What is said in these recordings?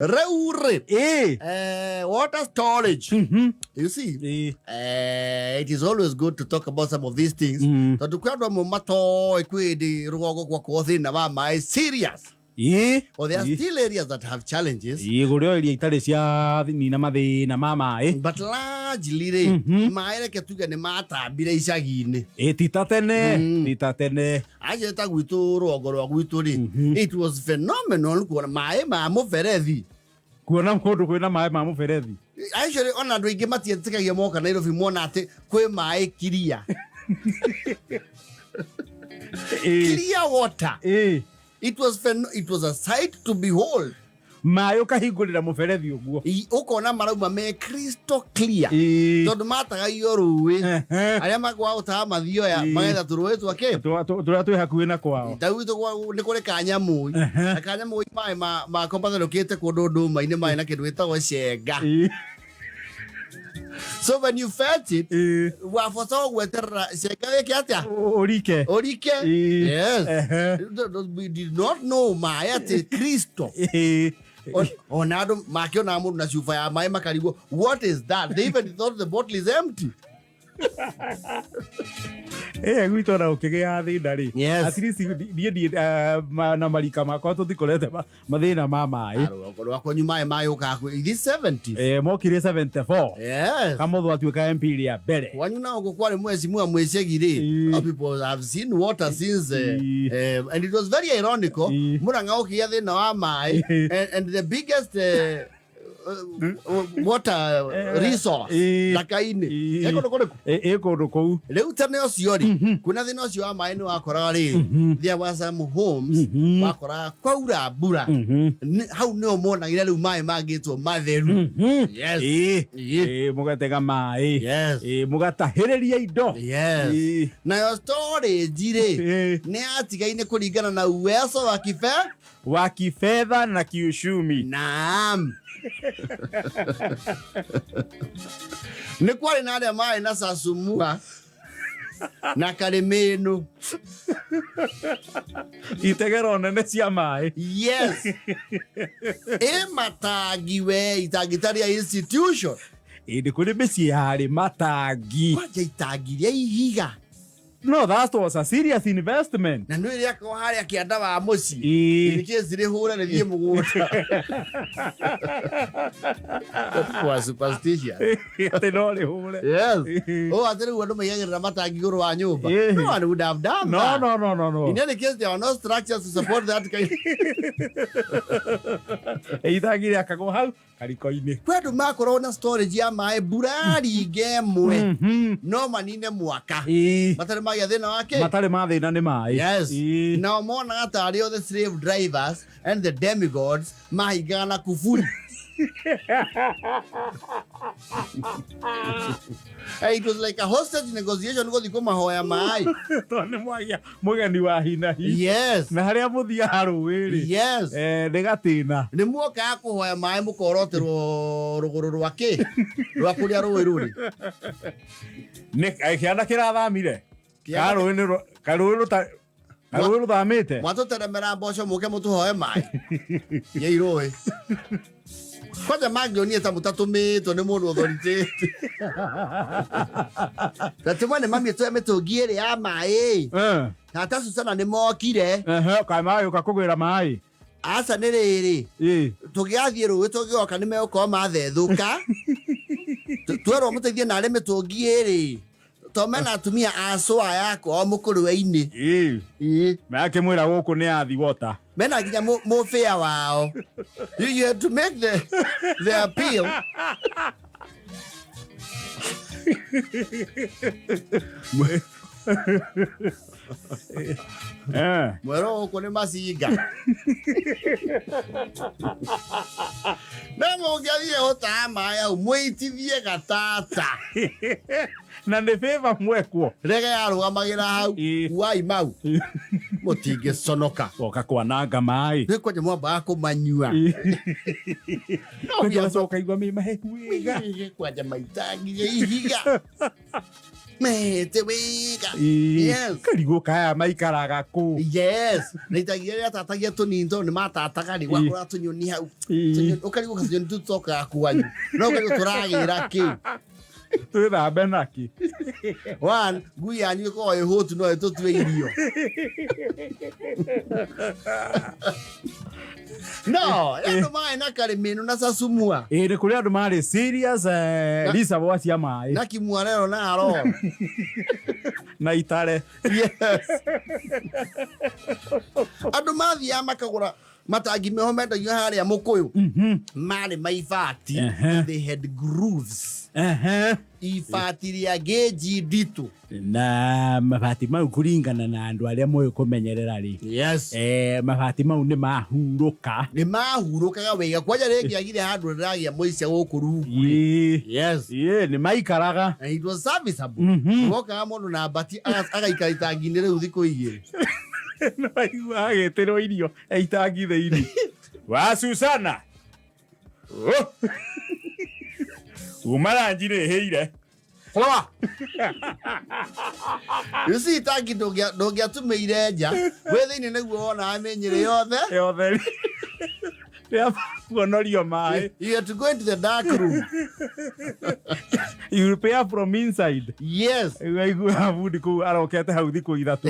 Reure. Water storage. You see, it is always good to talk about some of these things. So to kwenda mumato ekwedi rugogo kwa kothi na mama is serious. Well, there are still areas that have challenges. But largely, maere ketuga ne mata bire ishagine. Ajeta gwitu rugogo rwa gwitu ri. It was phenomenal kuona mae mamu ferethi. Kuona mkodo kwena mae mamu ferethi. Actually, on a drink, Matia Yamoka, Nairobi Monate, Kwe Mae Kiria. Clear water. It was a sight to behold. Mayoka higulira muferethi uguo. Ukona maruma me crystal clear. Tondu mataga iyoruwe. Aria magwa uta mathio ya magetha turuwe twake. Turia twi hakuhi na kwao. Tawito kwa ni kuri kanyamu. Kanyamu mai ma kombatha lokete kundu nduma ine mai na kindu gitagwo cenga. So when you felt it, wafosa gweterera cenga giki atia? Orike. Yes. We did not know mai ati crystal. Onado makio na mundu na chupa ya mai makarigo. What is that? They even thought the bottle is empty. Gwito na ukigea thina ri. At least die na marika makwa tuthikorete mathina ma mai. Rwakwa nyuma mai ukaku this 70s. Mokire 74. Yes. Kamotho atuika MP ria mbere. Wanyu na uko mwezi mwecegire. People have seen water since and it was very ironical. Muranga ukia thina wa mai and the biggest water resource lakaini ekondo kou leu tane ociori kuna thina ocio wa mai ni wakora ri there was some homes wakora kwaura mbura hau ni omonagire reu mai mangitwo matheru mugatega mai mugatahiriria indo na yo storage ri ni atigaine kuringana na uwezo wa kifedha na kiuchumi. Naam. Ni kwari na aria mai na sasumua na karimenu itegero nene cia mai. Yes. Matagiwe itagitaria institution. Ndi kuri meci hari matagi. Kwaje itagiria ihiga. No, that was a serious investment. Na ndio ile yako hali akianda wa mosi. Nikie zile hura na thie mugota. Kwa superstition. Atenole hura. Yes. Atene wando mayagira matangi guru wa nyumba. No one would have done that. No. In any case, there are no structures to support that kind. Itagiria kago hau kariko-ini. Kwedu makoro na storage ya mai burari gemwe. No manine mwaka. Matare ma thina wake. Matare ma thina ni mai. Yes. Now mona atari the slave drivers and the demigods mahigana kufuri. It was like a hostage negotiation go thiko mahoya mai. Tone mwagani wa hina hi. Yes. Na haria muthia haruwiri. Yes. Ndigatina. Ni muoka kuhoya mai mukoroterwo ruguru rwake. Rwakuria ruwiruri. Ne kiana kirathamire. Karuiru thamite. Mwatuteremera mboco muke mutuhoe mai. Ye iroe. Kwaja magionie ta mutatumitwo ni mundu authority. Tatumane mami tu ametugiere ya mai. Tata Susana ni mokire. Kai mai ukakugwira mai. Asa ni riri. Tugiathie ruwe tugioka ni meuko mathethuka. Twero muteithie na areme tugiere. Tomena atumia aswa yako o mukuru weini. Make mwira guku ni athi water. Mena ginya mo fair wao. You have to make the appeal. Mwero uko ni masiga. Namo ngiathie hotama ya mwitithie gatata. Na ne favor mwekwo. Rege arugamagira hau. Wai mau. Mutinge sonoka. Oka kwananga mai. Nikwaje mwamba kumanyua. No ya soka igwa mi maheku. Kwaje maitangi ihiga. Mete wega. Yes. Karigo kaya maikaraga ku. Yes. Nitagia ya tatagia tuninto ni matataga ni wakora tunyoni hau. Ukarigo kasinyoni tutoka akuanyu. No karigo turagira ki. Twithambe naki. One, ngui yanyu ĩkoragwo ĩ hũtu no ĩtũtue irio. No, andũ maĩ na karĩmĩno na cacumua. Nĩ kũrĩ andũ marĩ serious reservoir cia maĩ. Na kimwarero na aro. Na itare. Yes. Andũ mathiaga makagũra matangi meho mendagio harĩa Mũkũyũ. Marĩ maibati. They had grooves. Ibati rĩa gauge nditũ. Na mabati mau kũringana na andũ arĩa moĩ kũmenyerera rĩ. Yes. Mabati mau nĩ mahurũka. Nĩ mahurũkaga wega. Kwanja rĩngĩagire handũ rĩragĩa moicia gũkũ rungu. Yes. Nĩ maikaraga. And it was serviceable. Wokaga mũndũ na mbati agaikara itangi-inĩ rĩu thikũ igĩrĩ. No aigua agĩtĩrwo irio itangi thĩinĩ. Wa Susana. Umaranji nĩ hĩire. Flower. You see itangi ndũngĩatũmĩire nja. Wĩ thĩinĩ nĩguo wona amenyere yothe. Yothe. Kuonorio maĩ. You have to go into the dark room. You repair from inside. Yes. Aigua bundi kũu arokete hau thikũ ithatũ.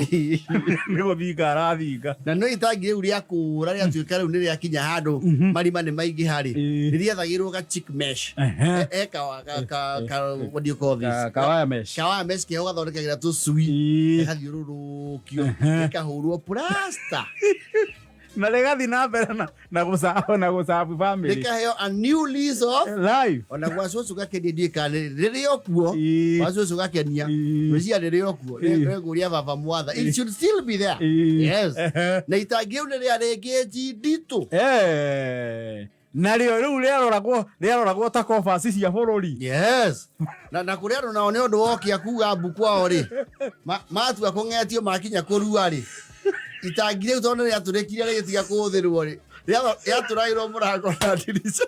Nĩ gũthinga arathinga. Na no itangi rĩu rĩa kũũra rĩatuĩka rĩu nĩ rĩakinya handũ marima nĩ maingĩ harĩ. Nĩrĩethagĩrwo ga chick mesh. What do you call this? Kawaya mesh. Kawaya mesh kĩo gathondekagĩra tũcui. Ĩgathiũrũrũkio. Ĩkahũrwo plasta. Na legathi na mbere na gũcabu family. Rĩkaheo a new lease of life. Ona gwacucu gakenia ndiĩkane rĩrĩ okuo. Gwacucu gakenia. Rĩcia rĩrĩ okuo. Nĩngũria baba mwatha. It should still be there. Yes. Na itangi rĩu nĩ rĩarĩ gauge nditũ. Narĩo rĩu rĩaroragwo ta kobaci cia bũrũri. Yes. Na kũrĩ andũ nao nĩ ũndũ wokia kuga mbu kwao rĩ. Matua kũng'etio makinya kũrua rĩ. Itangi rĩu tondũ rĩatũrĩkire rĩgĩtiga kũhũthĩrwo rĩ. Rĩatũragĩrwo mũrango na ndirica.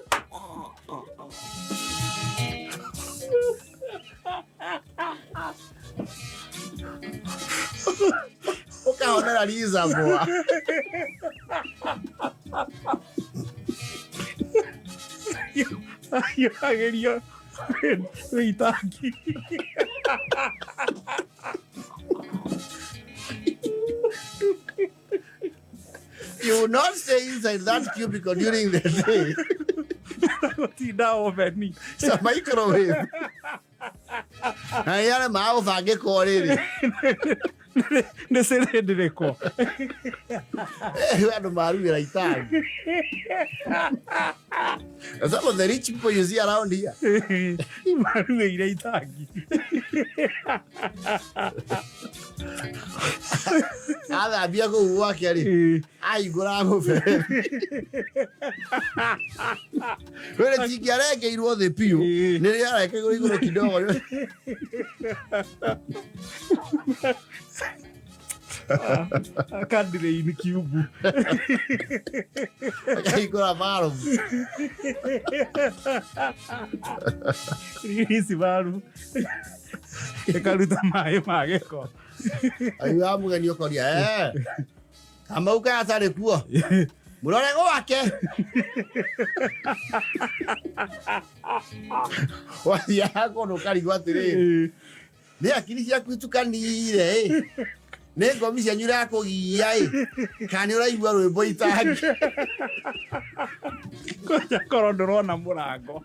Ũkahonera riza mboa. Agerio itangi. You will not stay inside that cubicle during the day. It's a microwave. Ayana mao vage kore. Neserendeko. Ano maru ira itangi. Some of the rich people you see around here. Maru ira itangi. Ada bia go wake ari. Ai goramo fe. Wele tikiare ke iruo the piu. Nere ara ke go igoro kidogo. Akandire ini kiubu. Akigora maro. Isi baru. Ekaruta maĩ mageko. Ayu amugani okoria kama uka atare kuo. Murorego wake. Wathia kono karigwa atiri. Nĩ akiri ciaku itukanire nĩ ngomi cianyu irakũgia kana ũraigua rwĩmbo itangi. Koja korwo ndũrona mũrango.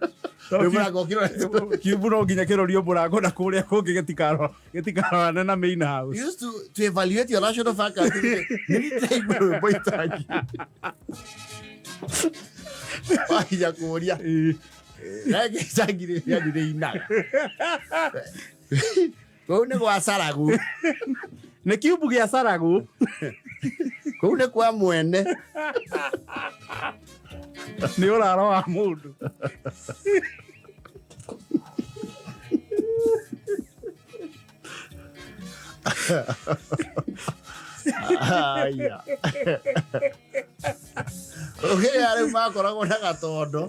Mũrango ũkĩrora kiubu no nginya kĩrorio mũrango na kũrĩa kũngĩ gĩtikarorane na main house. You used to evaluate your rational faculty. Nĩrĩtaigua rwĩmbo itangi. Wakinya kũria rege itangi rĩanyu rĩinaga. Kũu nĩ gwa Saragu. Nĩ kiubu gĩa Saragu. Kũu nĩ kwa mwene. Nĩ ũraro wa mũndũ. Aya. Okay, are makoragwo na gatondo.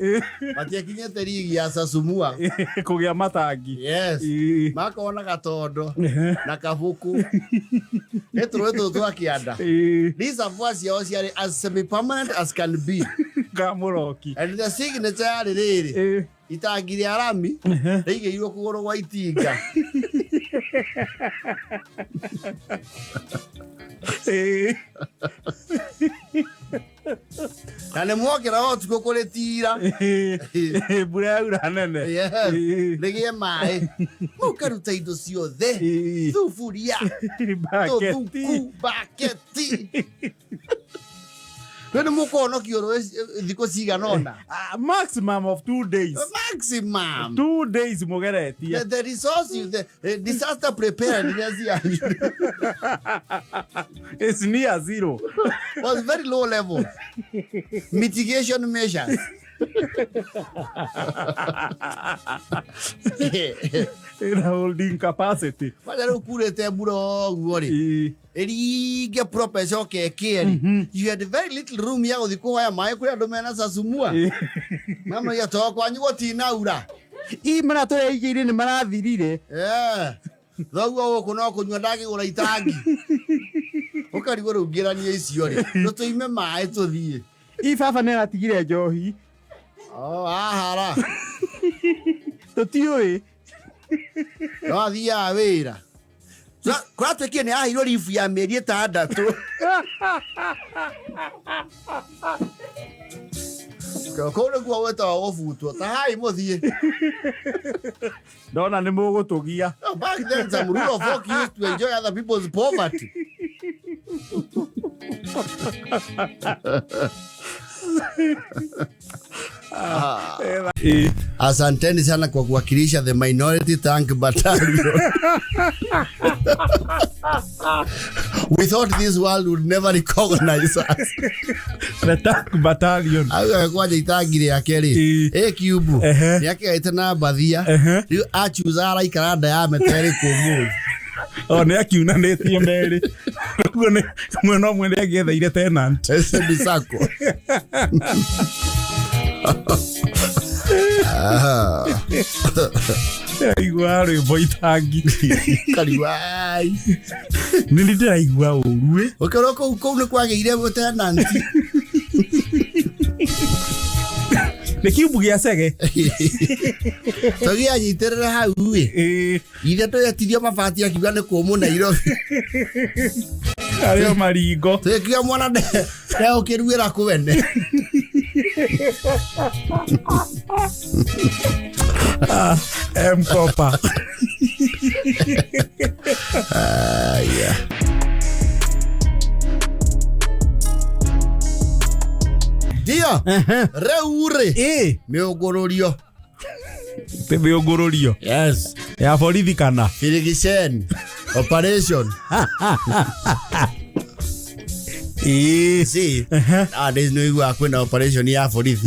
Matiakinyete rigi ya sasumua. Kugia matangi. Yes. Makoragwo na gatondo na kabuku. Etro twakianda. These are voice yours here as semi-permanent as can be. Gamuroki. And the signature riri. Itangire arami. Rige iwo kugoro gwa itinga. Kane mwokera otuko kuretira. Bura ura nene. Rige mai. Mukaruta indo ciothe. Thufuria. Baketi. When mukono kioro thiko ciganona. Maximum of 2 days. Maximum 2 days mugeretia. The resource the disaster preparedness it's near zero. Was very low level. Mitigation measures. In holding capacity. Wala kurete buro ngori. Erige professor kekeri. You had very little room ya uthiko ya mai kuri andu mena sasumua. Mama ya to kwa nyugo tinaura. Imana to igire ni marathirire. Thoguo guku no kunywa ndagigura itangi. Ukarigwo rugirania icio ri. No tuime mai tuthie. Baba nera tigire njohi. Ahara. Tutioi. No athia wira. Kwa tukie ni ahiro rifu ya mieri 6. Kone kwa weta ofutwo ta hai muthie. Ndona ni mugutugia. Back then some rule of folk used to enjoy other people's poverty. Asanteni sana kwa kuwakilisha the minority tank battalion. We thought this world would never recognize us. The tank battalion. Ayo kwa itangire yake ri. Cube. Yake itana bathia. Riu achuzara ikaranda ya metere kumu. Ne akiuna netie meri. Ngone mweno mwende agethaire tenant. Ese bisako. Igua rwimbo itangi. Kariwai. Nini ndiraigua urue. Ukoroko uko ne kwageire tenant. Ne kiubu gia sege. Togi anyiterera hau we. Ithe to yatirio mabati akiuga ne kumu Nairobi. Ario maringo. Tekia mwana de. Leo kiruira kuwene. Mkopa. Yeah. Dia. Reure. Meogororio. Meogororio. Yes. Ya borithi kana. Irrigation. Operation. See, there's no way to operation here for this.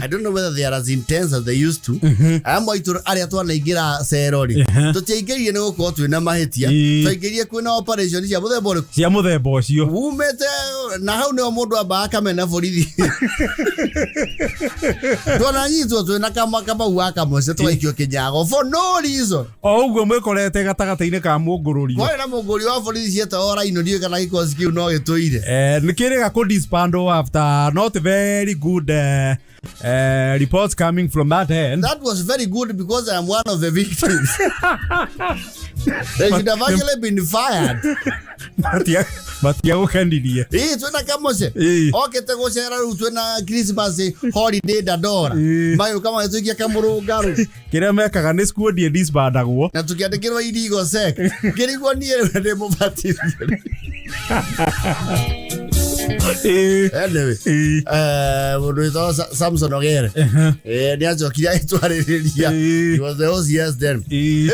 I don't know whether they are as intense as they used to. I'm going to area to Nigeria Serori. To take a no court with Namahetia. So I get a queen operation. Siamo boss. You who met now no more about coming for this. Don't I need to Nakamakaba Wakamos to like your Kenyago for no reason. Oh, go make a take a Tagatine. Why am I going for this yet or I know you can like us give no to eat. Nikere could disbando after not very good reports coming from that end. That was very good because I am one of the victims. They should have actually been fired. But you can do it. Tuna kama se. Okay, tego shera tuna Christmas holiday dadora. Mayo kama yetukia kamuru garu. Kira meka kane school die disbanda go. Na tukiandikirwa iligo sek. Kirigwa ni demo baptist. Anyway, Samson Ogere. Niacho kia itwareria. He was the OCS then.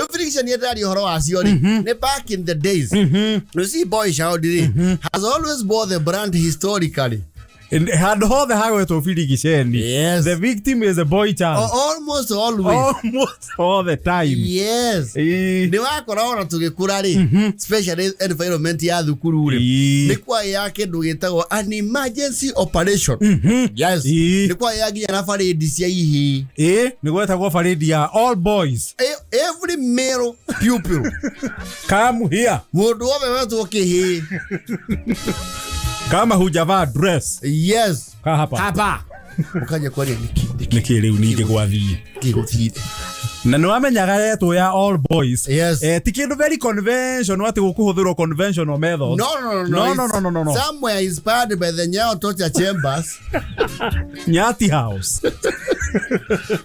Everything yet that you horo asiori. Ne back in the days. You see, boy Shaudi has always bore the brand historically. And had all the highway to Filigisheni. Yes. The victim is a boy child. Almost almost always. Almost all the time. Yes. Ni wakora ona tugikura ri, especially environment ya thukuru ri. Ni kwa yake ndugitagwo an emergency operation. Yes. Ni kwa yake na parade cia ihii. Ni gwetagwo parade ya all boys. Every male pupil. Come here. Mundu wothe wetwo kihii. Kama hujavaa dress. Yes. Hapa. Ukaje kwa niki riu ninge gwathii kiguthire na no amenyaga yetu ya all boys. Yes. Ti kindu very conventional ati gukuhuthirwo conventional methods. No. Somewhere inspired by the Nyao torture chambers. Nyati house.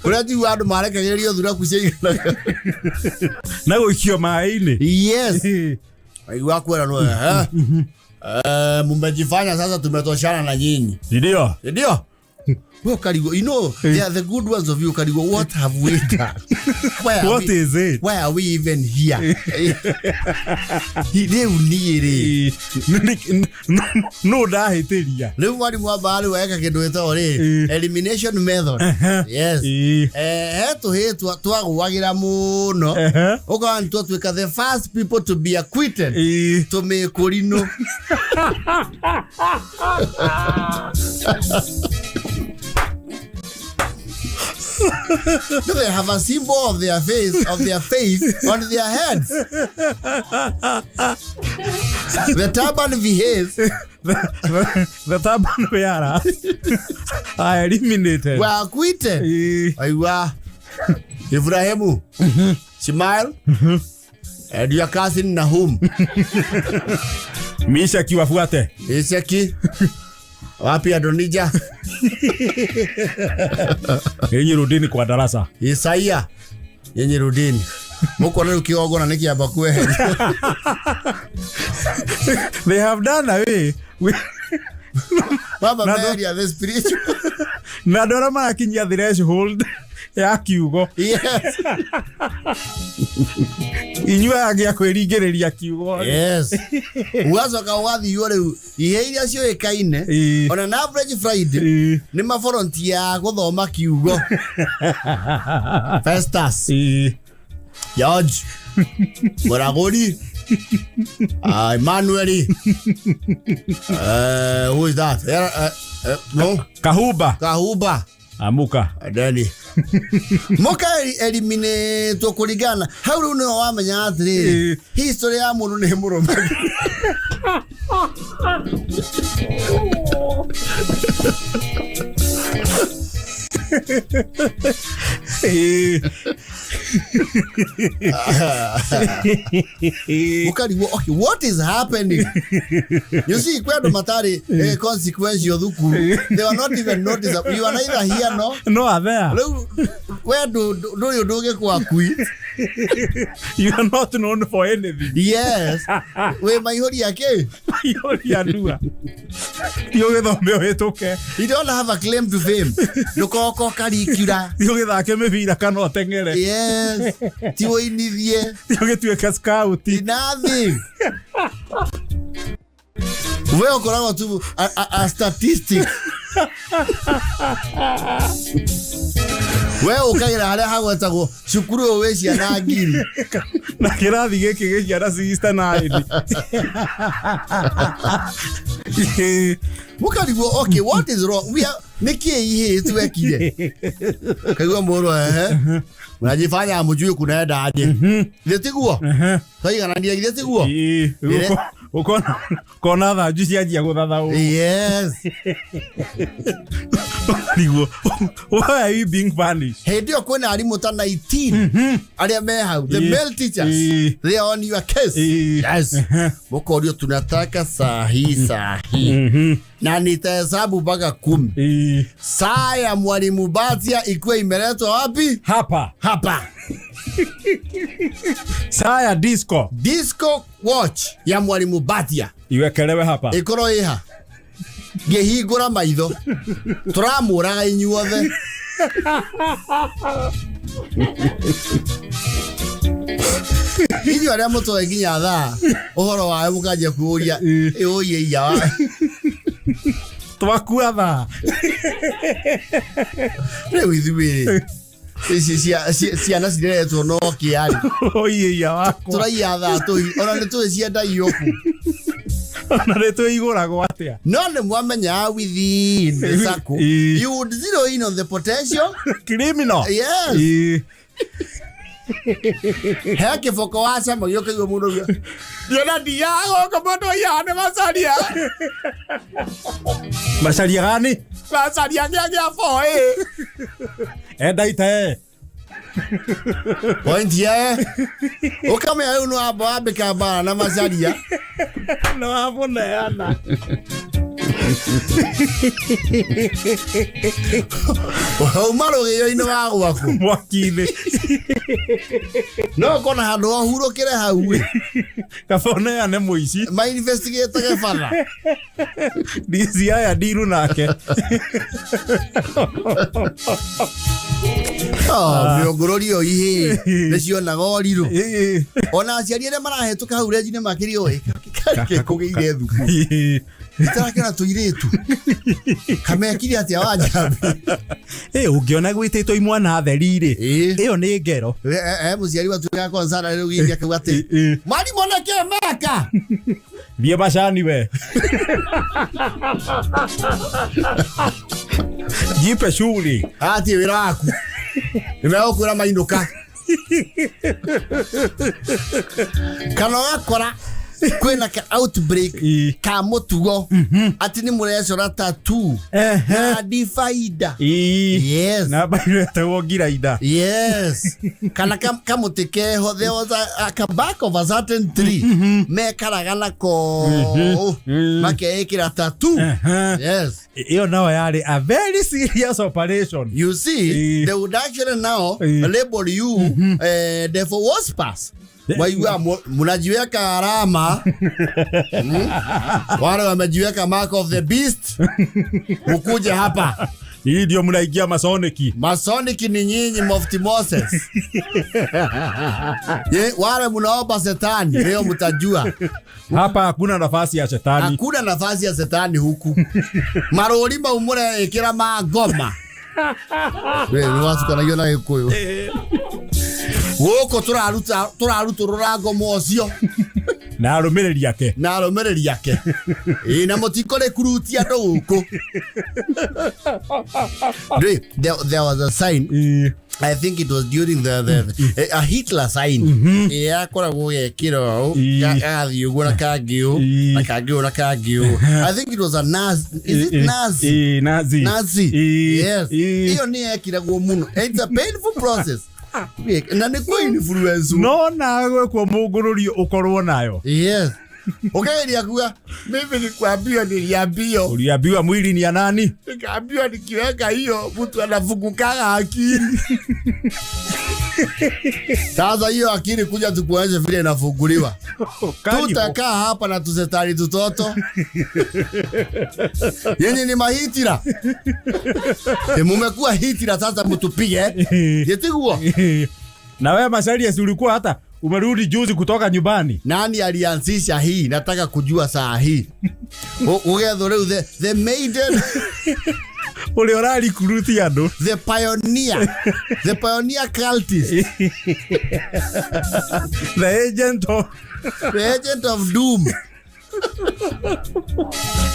Uraji wadu marekagerio thura kuceiga na guikio mai-ini. Yes. Aiwa kwera no mumejifanya sasa tumetoshana na nyinyi. Ndio. Well, Karigo, you know, they are the good ones of you, Karigo. What have we done? What is it? Why are we even here? They will need it. No, da hiteria. Levu wadi mwabali waeka kindu ore. Elimination method. Yes. Hetu tuaguwagira muno. Oka ntuatweka the first people to be acquitted. To me korino. No, they have a symbol of their faith on their heads. The turban behaves. The turban wearer are eliminated. We are acquitted. Aiwa. Ibrahimu. Smile. And your cousin Nahum. Mishaki wafuate. Mishaki. Wapi Adonija? Yenye rudini kwa darasa. Isaiah. Yenye rudini. Muko na ukiogona niki abakwe. They have done away with Baba Mary the spiritual. Na dora makinya threshold ya kiugo. Yes. Inyua agia kwirigereria kiugo. Yes. Uwazo ka wathi yore iheria cio ikaine. On an average Friday ni ma volunteer guthoma kiugo. Festus. George. Moragori. Emmanuel. Who is that? No. Kahuba. Amuka. Adani. Moka elimine to kuligana. How do you know wamenya atri? History ya mundu ne muroma. Okay, what is happening? You see, kwendo matari consequently dhuku. They are not even noticeable. You are neither here no there. Where do you doge kwa quit? You are not known for anything. Yes. We maihori yake. Maihori anua. Yo gethombe hetoke. You don't have a claim to fame. Ndukoko karikira. Yo gethake mebira kana tengere. Yes. Tiwo inithie. Yo getueka scout. Nothing. We okoragwo tu a statistic. We ukagira haria hagwetagwo cukuru we ciana ngiri na kirathi giki gikiara 69. Mukarigwo, okay, what is wrong? We are niki ihii twekire. Kaigwa moro unajifanya amujui kunaenda aje. Ile tiguo. Kaiga ndia ile tiguo. Ukona tha juice ajia guthatha. Yes. Why are you being punished? Hey, ndio kwena alimu ta 19. Aria me hau. The male teachers. They are on your case. Yes. Moko ndio tunataka sahi. Na nitahesabu mpaka 10. Saa ya Mwalimu Batia ikuwe imeletwa wapi? Hapa. Saa ya disco watch ya Mwalimu Batia iwekelewe hapa. Ikoro iha. Ngehingura maitho. Turamuraga inyuothe. Inyu aria mutoe nginya thaa. Uhoro wae mukanjia kuuria uye iya. Twakua thaa. Riu ithuĩ ciana cireretwo no kiari oiya wako turaiya thatu ona nĩ twĩcienda iyoku ona nĩ twĩigũragwo atĩa no nĩ mwamenya within the circle you would zero in on the potential criminal. Yes. He kiboko wacha magio kaigo mundu gyo ndiona ndiago komodo yane macaria macaria gani macaria gya foi endaite point ye ukame ayo no ababe ka Baara na macaria no abona yana umaro gyo ino wa gwaku mwakile no kona handu ohurukire hau kabone ane muici ma investigate ke fara disi aya diru nake miongororio ihi nicio na goriru ona aciari ere marahetuka hau renjine makiri oi kugeire thuku itarakena tuiretu kamekiri atia wajambi ungiona gwititwo imwana therire iyo ni ngero muciari watu ya konsana rero giria kugate mwalimu nake meka thie bacani we jipe shughuli ati wira waku nimeokura mainuka kana wakora kwena ka outbreak ka mutugo ati ni murecora tattoo na difaida yes na bairete wogira ida yes kana kamutike ho there was a back of a certain tree me karagana ko makeekira tattoo yes iyo now yari a very serious operation. You see they would actually now label you for worse pass. Waiwa munajiweka alama wale wamejiweka mark of the beast mkuje hapa. Hii ndio mnaingia masoniki. Masoniki ni nyinyi Mufti Moses. Wale mnaomba shetani leo mtajua. Hapa hakuna nafasi ya shetani. Hakuna nafasi ya shetani huku. Marori maumure ekira magoma. Wewe watu kana yona ikoyo. Woko turaruta rurango mocio na arumiriri yake na mutiko kurutia ndugu. There was a sign, I think it was during a Hitler sign. Koragwo gekiro gathio gura kangio na kangio. I think it was a Nazi. Is it Nazi? Nazi. Yes. Iyo ni ekiragwo muno. It's a painful process. Na ni kwa influence no na gwe kwa mugururio ukorwo nayo. Yes. Ukaeria kuwa mimi nilikwambia niliambiwa. Uliambiwa mwili ni ya nani? Nikaambiwa nikiweka hiyo mtu anafunguka akili. Sasa hiyo akili kuja tukuonyeshe vile inafunguliwa. Tutakaa hapa na tusetari tutoto. Yenye ni mahitira. Mumekuwa hitira sasa mtupige. Yetiguo. Na wewe Masharia si ulikuwa hata umerudi juzi kutoka nyumbani. Nani alianzisha hii? Nataka kujua saa hii. Ugetho leo the maiden ule orali kuruti ando. The pioneer cultist. The agent of doom.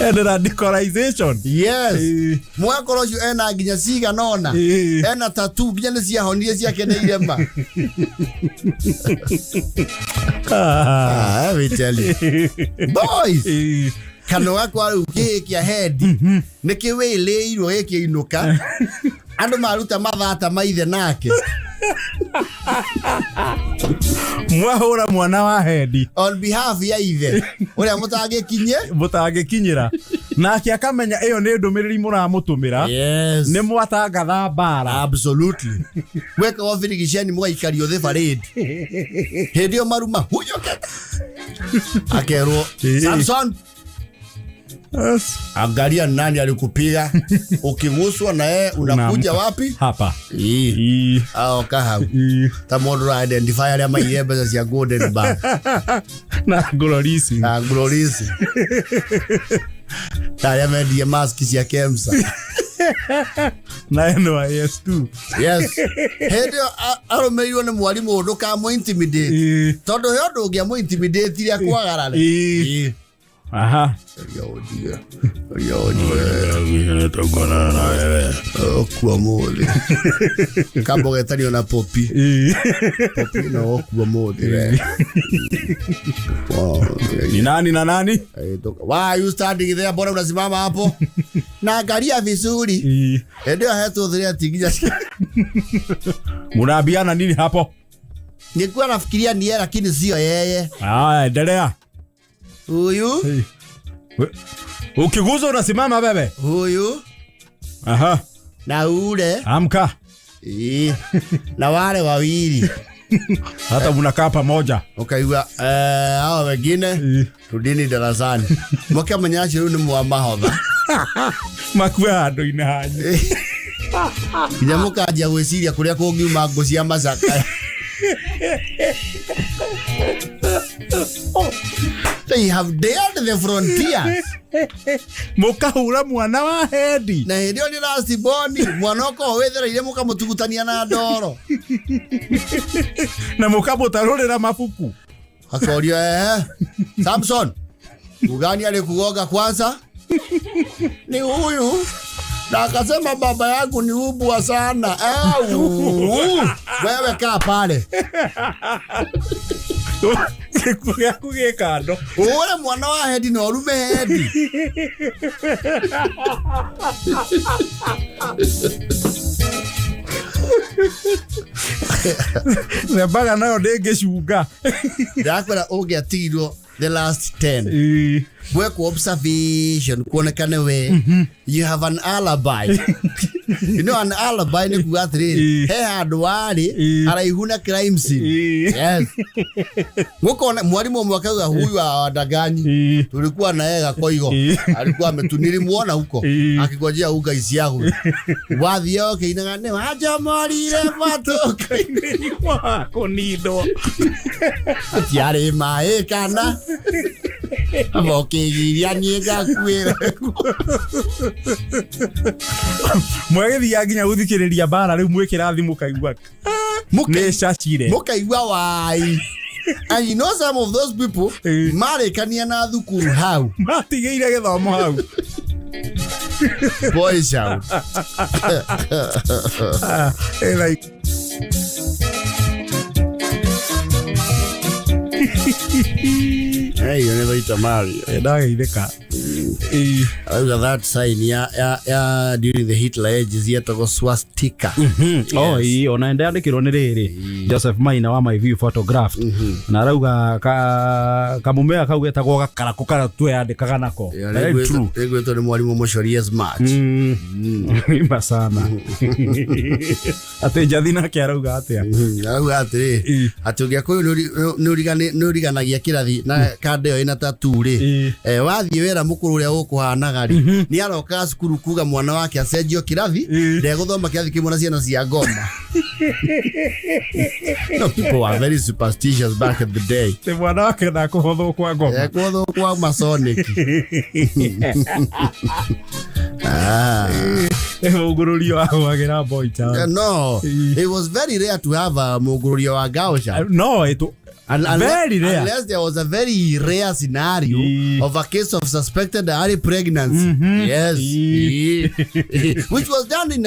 And radicalization. Yes. Mwakoro ju ena ginya siga nona. Ena tattoo ginya cia honire cia keneire ma. I will tell you. Boys. Kano wako ari ukikia head. Nikiwe leiro yake inuka. Andu maruta mathata maithe nake. Mwahura mwana wa head on behalf ya ithe uria mutagikinyira nake akamenya iyo ni ndumiriri muramutumira. Yes. Ni mwatangatha Baara. Absolutely. Weka wavirigishani mwaikario the parade hedio maruma huyo akero Samson. Yes. Angalia nani alikupiga. Ukiguswa na yeye unakuja wapi? Hapa. Au kahau. Tamodo identify ya mayebe za golden bar. Na glorisi. Taya media mask ya Kemsa. Na NYS2. Yes. Hedio aromeirwo ni mwalimu undu ka mo intimidate. Tondu he undu ngia mo intimidate ria kwagarara. Aha. Yo. Kwa mole. Kabo getani ona popi. Popi na kwa mole. Ni nani na nani? Why are you standing there? Bora unasimama hapo. Na angalia vizuri. Ndio hato dhia tigia. Munaambiana nini hapo? Nilikuwa nafikiria ni yeye lakini sio yeye. Endelea. Huyu? Ukiguza unasimama bebe. Huyu? Aha. Na ule? Amka. Na wale wawili. Hata mnakaa pamoja. Ukaiwa hao wengine rudini darasani. Mwaka mnyashi ni mwamahodha. Makua hando inahanyu. Nyamuka aja gwiciria kuria kungiuma ngocia macaka. They have dared the frontiers. Mukahura mwana wa hendi. Na ndio ni last boni mwanoko wethereire mukamutugutania na ndoro. Na mukamutarurira mafuku. Akorio Samson. Ugani alikugoga kwanza? Ni huyu. Na akasema baba yangu ni ubwa sana. Wewe kaa pale. Kuge kando. Ule mwana wa hedi no rume hedi. Nebaga nayo ndenge shuga. Ndakwera ugeatirwo the last 10. Work observation kuonekane we. You have an alibi. You know an alibi ni kuathiri. He handu wari araihuna crime scene. Yes. Muko mwalimu mwakaga huyu awadanganyi. Tulikuwa na yeye gakoigo. Alikuwa ametunilimwona huko. Akigojea uga isi yangu. Wathio keinagane waja morire matoka ni wako nido. Atiare mae kana. Abokigiria niega kwira. Mwagithia nginya guthikiriria bara riu mwikira thimu kaigwa. Neshachire. Mukaigwa wai. And you know some of those people marekania na thukuru hau. Matigeire githomo hau. Boy shout. Like Hey, unithuita Mari. Ndageitheka. That sign ya during the Hitler ages yetagwo swastika. Ona ndandikirwo ni riri Joseph Maina wa My View Photograph. Na rauga kamumea kau getagwo gakarako kara tweyandikaga nako. Very true. Egwetwo ni mwalimu mucorie smart. Imba sana. Ate jathina kia rauga atia. Rauga atiri. Atugia kuyu nuriganagia kirathi na kandeo ina tattoo ri. Wathie wera mukuru ria ukuhanaga ri. Ni aroka cukuru kuga mwana wake acenjio kirathi ndeguthoma kirathi kimwe na ciana cia ngoma. No, people were very superstitious back in the day. Te mwana wake na kuhotho kwa ngoma. Kuhotho kwa masonic. Mugururio wagira boy town. No, it was very rare to have a mugururio wa gaosha. No, very rare. Unless there was a very rare scenario of a case of suspected early pregnancy. Yes. Which was done in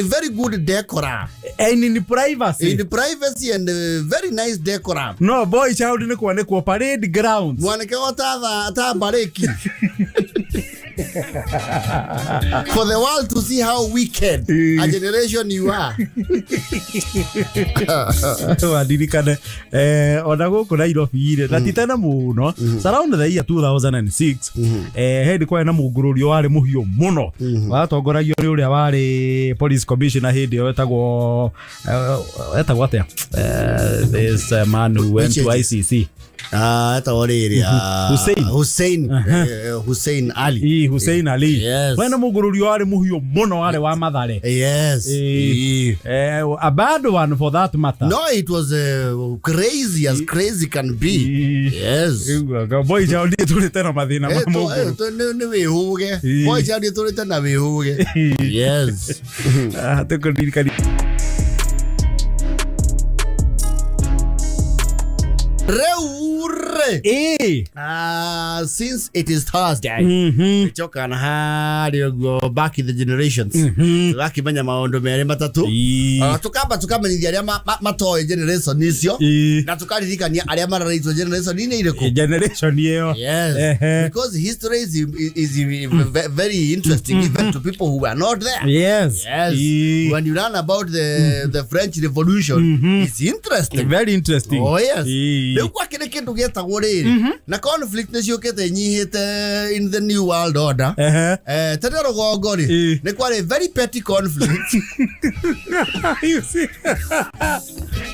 very good decorum. And in privacy. In privacy and very nice decorum. No, boy child ni kwa parade grounds. Mwanake ta bareki. For the world to see how wicked a generation you are. Wadirikane ona guku Nairobi ire na titana muno around the year 2006 head kwa na mugururio wari muhio muno watongoragio ri uria wari police commissioner hindi etagwo atia this man who went to ICC Hata oriri Hussein Ali. Hussein Ali. Yes. Wena mugururi wari muhio muno wari wa Mathare. Yes. A bad one for that matter. No, it was crazy as crazy can be. Yes. Boy jaundi turite na mathina ma muguru. Ne wehuge. Boy jaundi turite na wehuge. Yes. Tukundirikani. Since it is Thursday, we talk on how you go back in the generations. Wakimanya maondo mere matatu. Tukamba ni aria matoe generation nisio. Na tukaririkania aria mararaitwo generation ine ireko. Generation yeo. Yes. Because history is very interesting even to people who were not there. Yes. When you learn about the French Revolution, it's interesting. Very interesting. Oh yes. Kwa kile kintu getagwo riri na conflict niciukite nyihite in the new world order. Tene rugongo ri ni kwari very petty conflict. You see,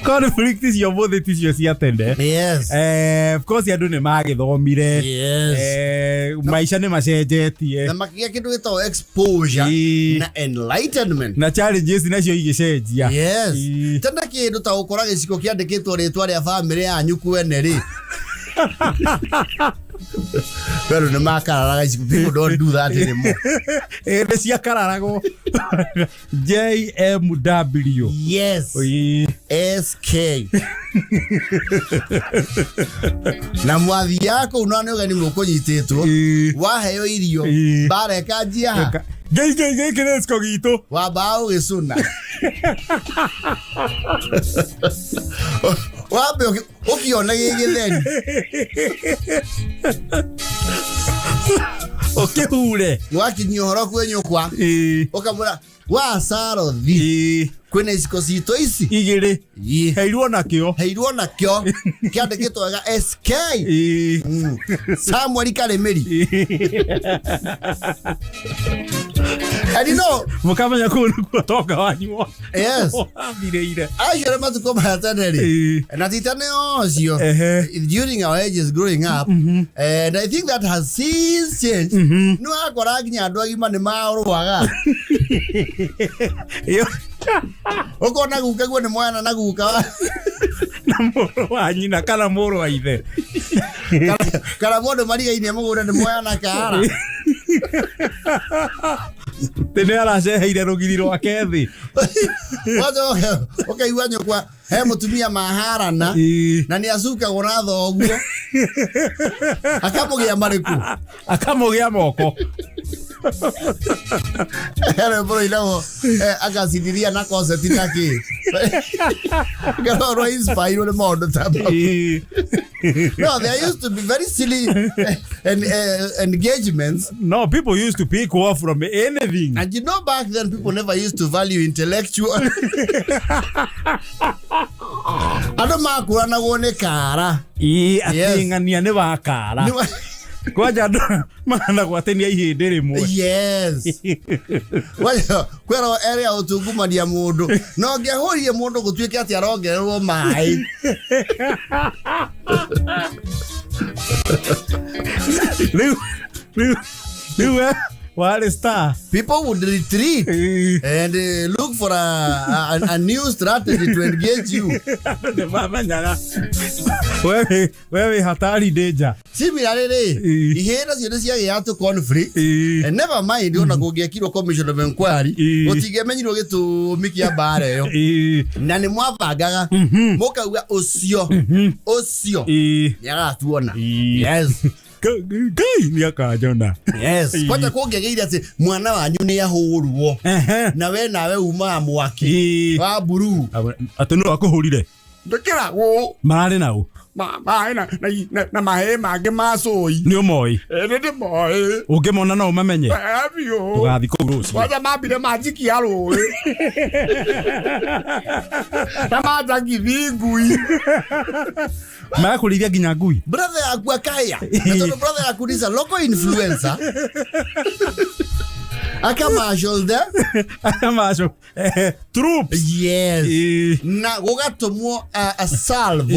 conflict is your body tissue ciatende. Yes. Of course yandu ni magithomire. Yes. Maisha ni macenjetie na makigia kintu gitagwo exposure na enlightenment na challenges nacio igicenjia. Yes. Tena kindu ta ukora giciko kiandikitwo ritwa ria family yanyu kwene ri. Pero no makararaga iciko, people don't do that anymore. Ene cia kararago. JMW. Yes. SK. Na mwathi yako unaone ugani mukunyitetwo waheo irio Baara ikanjia Gai kinesko gitu wabao gicuna wabe ukiona gigitheri okihure wakinyia horo kwenyukwa ukamura wa sarothi kwena iciko cito ici igiri heirwo nakio kiandikitwo ga SK Samuel Karemeri. And you know, mukamenya kutoka wanyu. Yes. Abireire. Aisha matuko mataneri. Na titane osio during our ages growing up, and I think that has since changed. No akora ginya andu agima ni maorwaga. Oko na guka gwo ni mwana na guka na moro wa nyina kana moro wa ithe kana modo mariga ine mugura ni mwana kara tene araceheire rugiri rwake thi wazo okay wanyo kwa he mutumia maharana na ni azuka gona thoguo akamugia mariku akamugia moko hele bro ilawo agacidiria na concept naki garo inspire the mondo tabo. No, there used to be very silly engagements. No, people used to pick off from anything. And you know, back then people never used to value intellectual. Ado makura na wone kara. Atingania ne bakara. Kwaja mana gwatenia ihinde rimwe. Yes. Wayo kwero area utunguma dia mundu no ngehurie mundu gutwike ati arongererwo mai. What is that? People would retreat and look for a new strategy to engage you. Wewe hatari danger. Similarly, ihera ciothe ciagĩa to conflict and never mind ona kũngĩekirwo commission of inquiry gũtingĩmenyirwo gĩtũmi kĩa mbara ĩyo na nĩ mwabangaga mũkauga ũcio nĩagatuona. Yes. Gai ni akajona. Yes. Kwata kũngĩgeire atĩ mwana wanyu nĩ ahũrwo na we nawe uma mwaki wa buru atĩ no akuhurire ndikĩragwo marĩ nao na mahe mangĩ macoi nĩ ũmoi ndĩ moi ũngĩmona no ũmamenye abio ũgathi kũu rũciũ waja mambire manjikia rũĩ na manjagithi ngui makurithia nginya ngui brother yaku akaya na tondũ brother yaku is a local influencer Aka marshal there. Troops. Yes. Na gugatumwo a salvo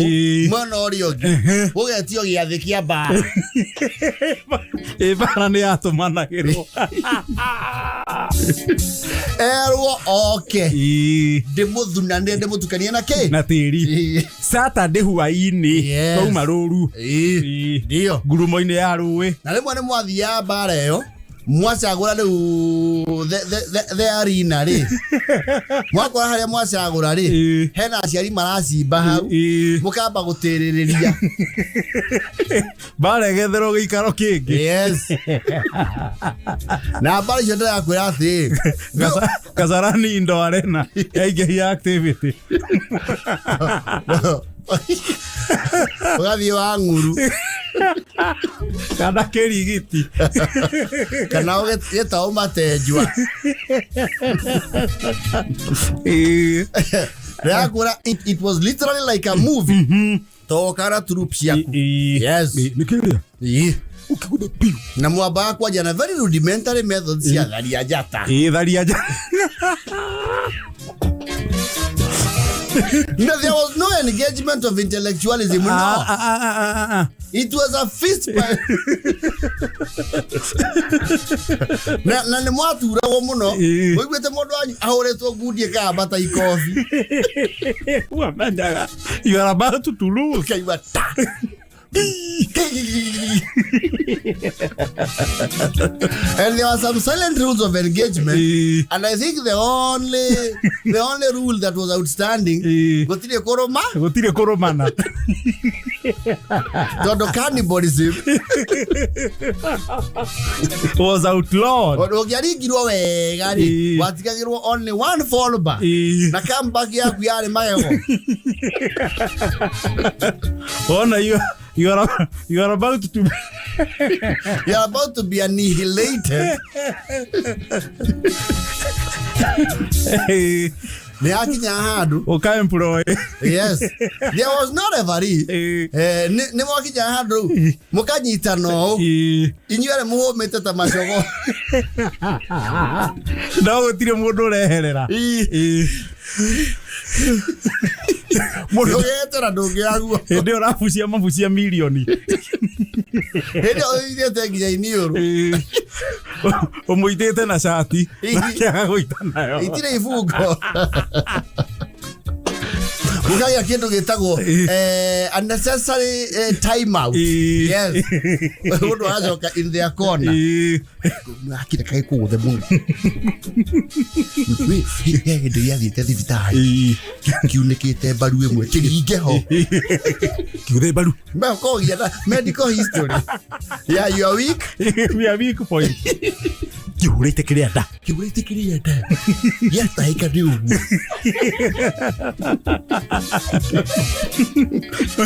mwana orio gi. Gugetio giathikia Baara. Baara ni atumanagirwo. Erwo okay. Demuthuna ndemutukania na ke. Na tiri. Saturday huaini. Kauma ruru. Ndio. Ngurumo-ini ya ruwe. Na rimwe ni mwathia Baara yo. Mwacagura riu the arena ri mwakora haria mwacagura ri hena aciari maracimba hau mukamba gutiririria Baara getherwo gikaro kingi. Yes. Na Baara cio ndirakwira ati Kasarani Indo Arena yaingehia activity. Ugathie wa nguru kana kirigiti kana ugeta umatenjwa it was literally like a movie. Tokara troops yaku. Yes. Nikiria. Ukiguda piu. Na mwaba kwa jana very rudimentary methods ya dharia jata. Dharia jata. No, there was no engagement of intellectualism. No. It was a fist fight. Na ni mwatura wo muno. Wigwete mundu ahoretwo ngudie ka bata ikofi. You are about to lose. Okay, you are ta. And there were some silent rules of engagement, and I think the only rule that was outstanding gotire koromana todo cannibalism was outlawed. Ogiarigirwo wega ri watikagirwo only one fallback na comeback yaku yari magego. Ona you are about to you're about to be annihilated. Ni akinya hadu ukaemploy. Yes, there was no referee. Ni mwakinya hadu mukanyita no inyuere muhomete ta macogo no gutire mundu reherera mundu getera ndungiagua ndi urafucia mafucia milioni ndi oithete nginya iniuru umuitete na shati akiaga guita nayo itire ifungo mukaya kindu gitagwo unnecessary time out. Yes. Mundu ajoka in their corner akire kai kuuthe mundu ndio yathite thibitari kiunekete baru imwe kiringe ho kiuthe baru ko ya medical history. Yeah, you are weak. We are weak point. Kiurite kirienda yataika riu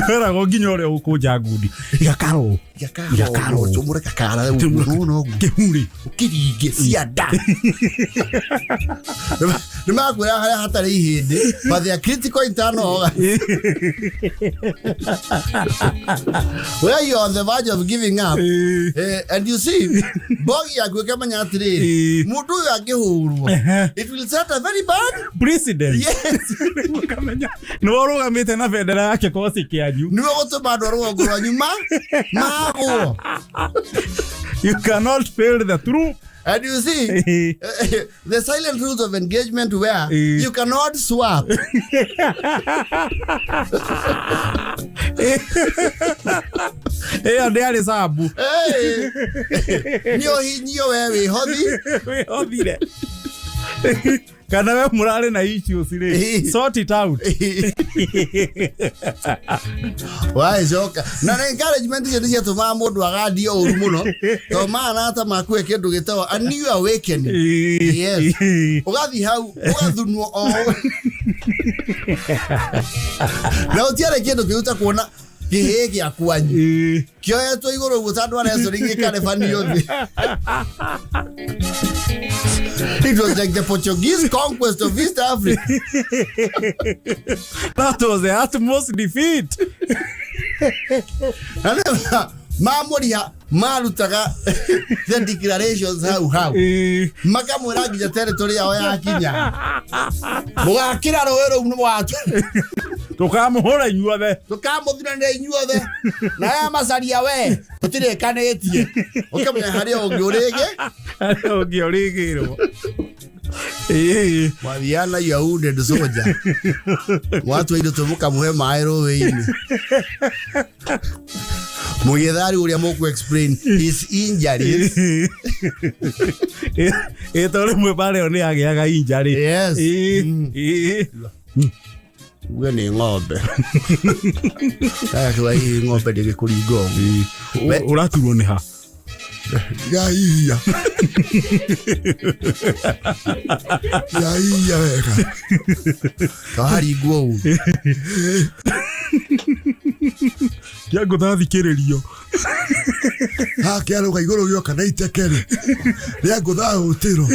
era goginyo re ukuja ngudi gakaro tumure kakara no kihuri ukiringe cianda nimakwira haria hatari ihindi but they are critical internal where you are on the verge of giving up. And you see bogi yakweka manya atiri mundu yakihurwo it will set a very bad precedent. Yes. No rogamite na bendera yake kosi kianyu niwe gutuma andu rwongo rwa nyuma mago. You cannot fail the truth. And you see, the silent rules of engagement where you cannot swap. Andi ari sabu. Nio wewe hodire. Kana we murare na issues ire. Sort it out. Why joka? Na encouragement je tuma mundu agadio uru muno. To mana ata makwe kindu gitawa a new awakening. Yes. Ugathi hau, ugathunwo o. Na utiare kindu kiuta kuona kihegi akwanyu. Kioetwo iguru gutandu areso ringi kane fani yothi. It was like the Portuguese conquest of East Africa. That was the utmost defeat. Mamuri marutaga the declarations how makamwira nginya territory yao yakinya mugakira rwero mno watu tukamuhura inyuothe tukamuthina inyuothe na ya macaria we tutirekanĩtie ukamenya harĩa ũngĩũrĩgĩrwo Mathiana you are wounded soldier. Watu waindo tumuka muhe maĩ rũĩ-inĩ. Mũgĩthari ũrĩa mũkũ explain his injuries. Tondũ mwe pale nĩ agĩaga injury. Yes. Uwe nĩ ng'ombe. Kaya kwa hii ng'ombe ndĩgĩkũringa ũguo. Ũraturwo nĩ ha? Ya ihii. Ya ihii wega. Kaharingwo ũũ. Kĩa ngũthathikĩrĩrio. Ha kĩarũga igũrũ gĩoka na itekere. Rĩa ngũthahũtĩrwo.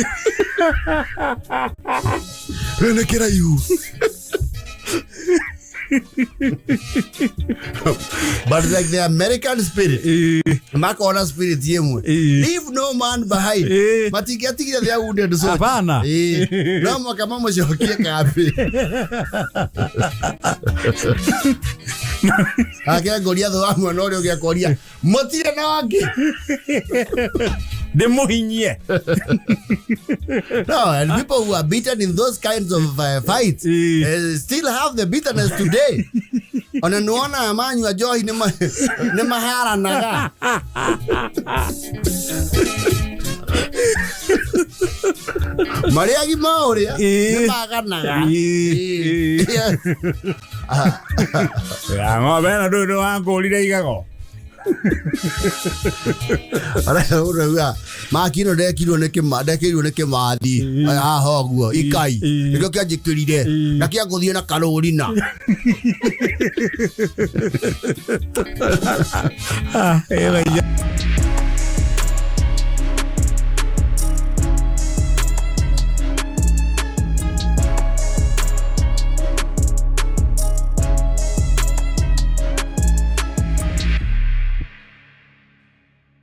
Rĩu nĩ kĩraihu. But like the American spirit, makona spirit yemwe. Leave no man behind. Matigatigira thia wounded so. Hapana. No makama mshokie kapi. Ake ngoria tho amwe no ri ugiakoria. Motire na wangi. Demohinyie. No, and people who are beaten in those kinds of fights still have the bitterness today. Onanuona amanyu ajohi ne mahara naga. Mariagi maoria ne maganaga. Ya ng'ombe na ndu wangũrire igago. Ara makino ndekirwo nĩ kĩmathi haha ũguo ikai nĩkĩo kĩanjĩkĩrire na kĩangũthiĩ na karũrina Eva ya